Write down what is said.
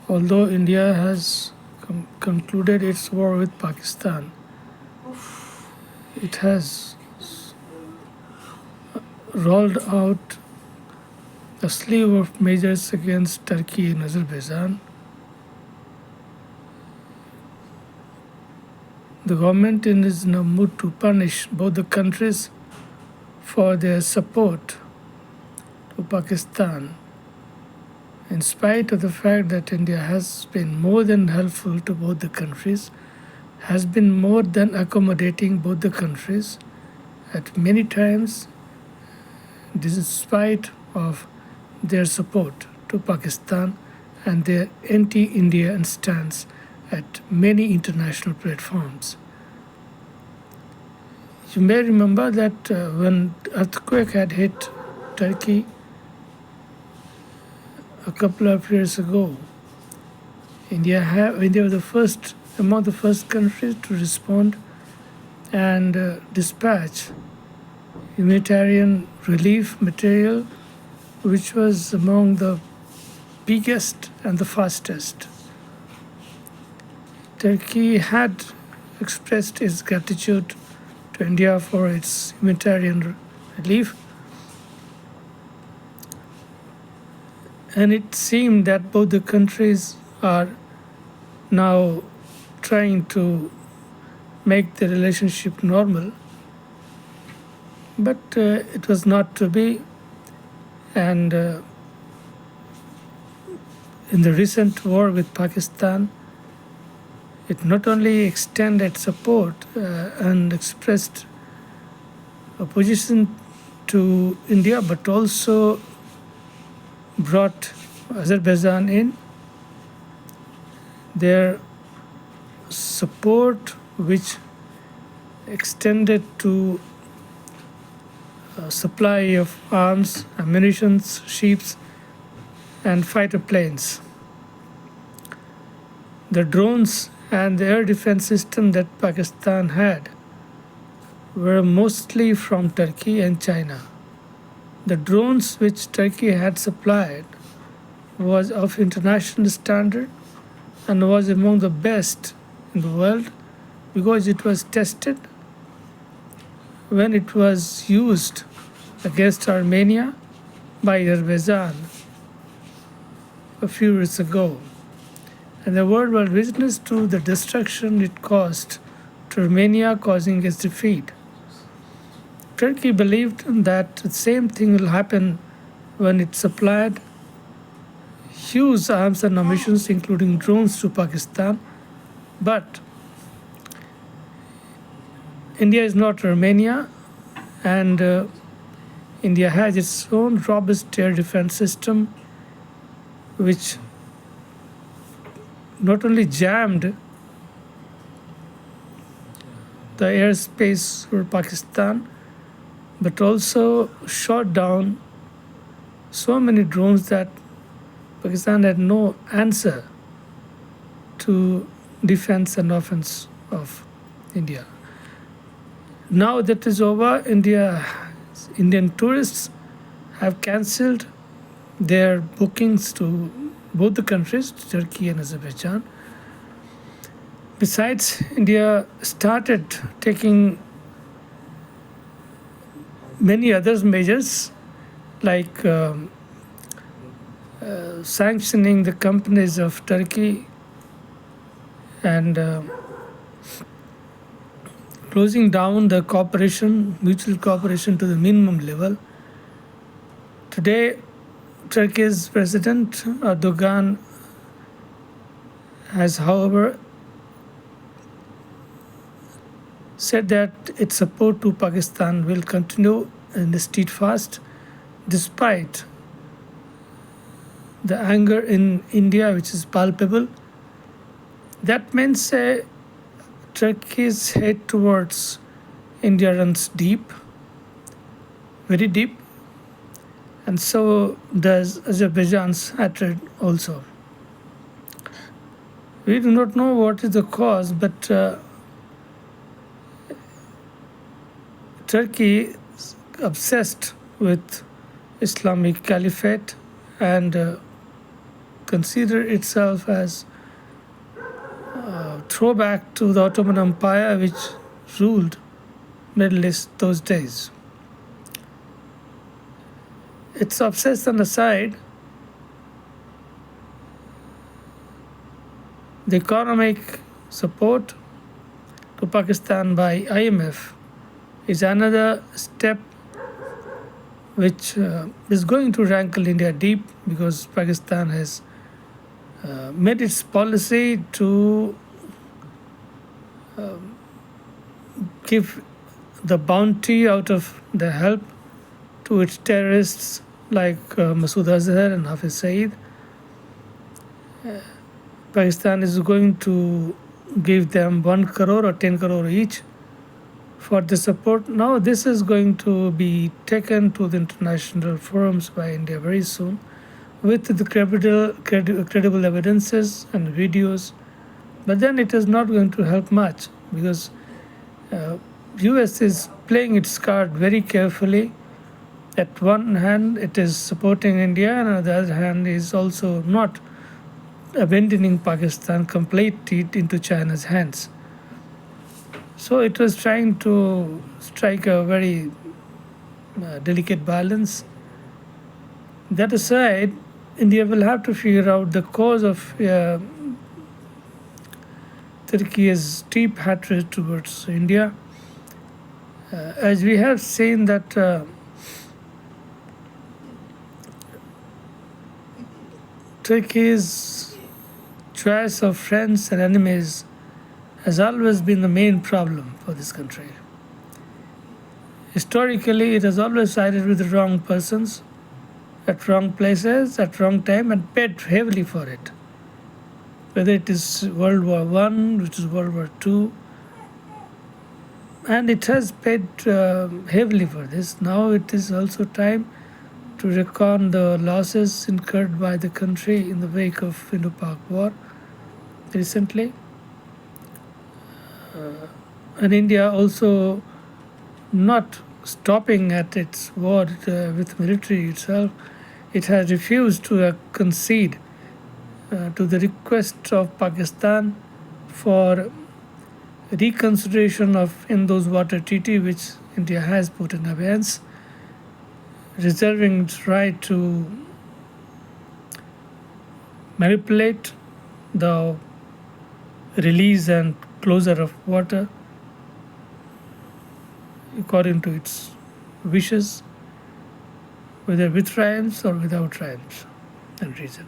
Although India has concluded its war with Pakistan, it has rolled out a slew of measures against Turkey and Azerbaijan. The government is in a mood to punish both the countries for their support to Pakistan, in spite of the fact that India has been more than helpful to both the countries, has been more than accommodating both the countries at many times, despite of their support to Pakistan and their anti-Indian stance at many international platforms. You may remember that when earthquake had hit Turkey a couple of years ago, India was among the first countries to respond and dispatch humanitarian relief material, which was among the biggest and the fastest. Turkey had expressed its gratitude to India for its humanitarian relief, and it seemed that both the countries are now trying to make the relationship normal, but it was not to be. And in the recent war with Pakistan, it not only extended support and expressed opposition to India, but also brought Azerbaijan in. Their support, which extended to supply of arms, ammunition, ships, and fighter planes. The drones and the air defense system that Pakistan had were mostly from Turkey and China. The drones which Turkey had supplied was of international standard and was among the best in the world because it was tested when it was used against Armenia by Azerbaijan a few years ago. And the world was witness to the destruction it caused to Armenia, causing its defeat. Turkey believed that the same thing will happen when it supplied huge arms and ammunition, including drones, to Pakistan. But India is not Armenia, and India has its own robust air defense system, which not only jammed the airspace for Pakistan, but also shot down so many drones that Pakistan had no answer to defense and offense of India. Now that is over, Indian tourists have cancelled their bookings to both the countries, Turkey and Azerbaijan. Besides, India started taking many other measures like sanctioning the companies of Turkey and closing down the mutual cooperation to the minimum level. Today, Turkey's President Erdogan has, however, said that its support to Pakistan will continue in steadfast despite the anger in India, which is palpable. That means Turkey's hate towards India runs deep, very deep, and so does Azerbaijan's hatred also. We do not know what is the cause, but Turkey is obsessed with Islamic Caliphate and consider itself as a throwback to the Ottoman Empire which ruled Middle East those days. Its obsession aside, the economic support to Pakistan by IMF is another step which is going to rankle India deep, because Pakistan has made its policy to give the bounty out of the help to its terrorists like Masood Azhar and Hafiz Saeed. Pakistan is going to give them 1 crore or 10 crore each for the support. Now this is going to be taken to the international forums by India very soon with the credible evidences and videos. But then it is not going to help much, because US is playing its card very carefully. At one hand, it is supporting India, and on the other hand, is also not abandoning Pakistan completely into China's hands. So it was trying to strike a very delicate balance. That aside, India will have to figure out the cause of Turkey's deep hatred towards India. As we have seen that Turkey's choice of friends and enemies has always been the main problem for this country. Historically, it has always sided with the wrong persons, at wrong places, at wrong time, and paid heavily for it. Whether it is World War I, which is World War II, and it has paid heavily for this. Now it is also time to reckon the losses incurred by the country in the wake of Indo-Pak War recently. And India also not stopping at its war with military itself. It has refused to concede to the request of Pakistan for reconsideration of Indus Water Treaty, which India has put in abeyance, reserving its right to manipulate the release and closure of water according to its wishes, whether with rhymes or without rhymes and reason.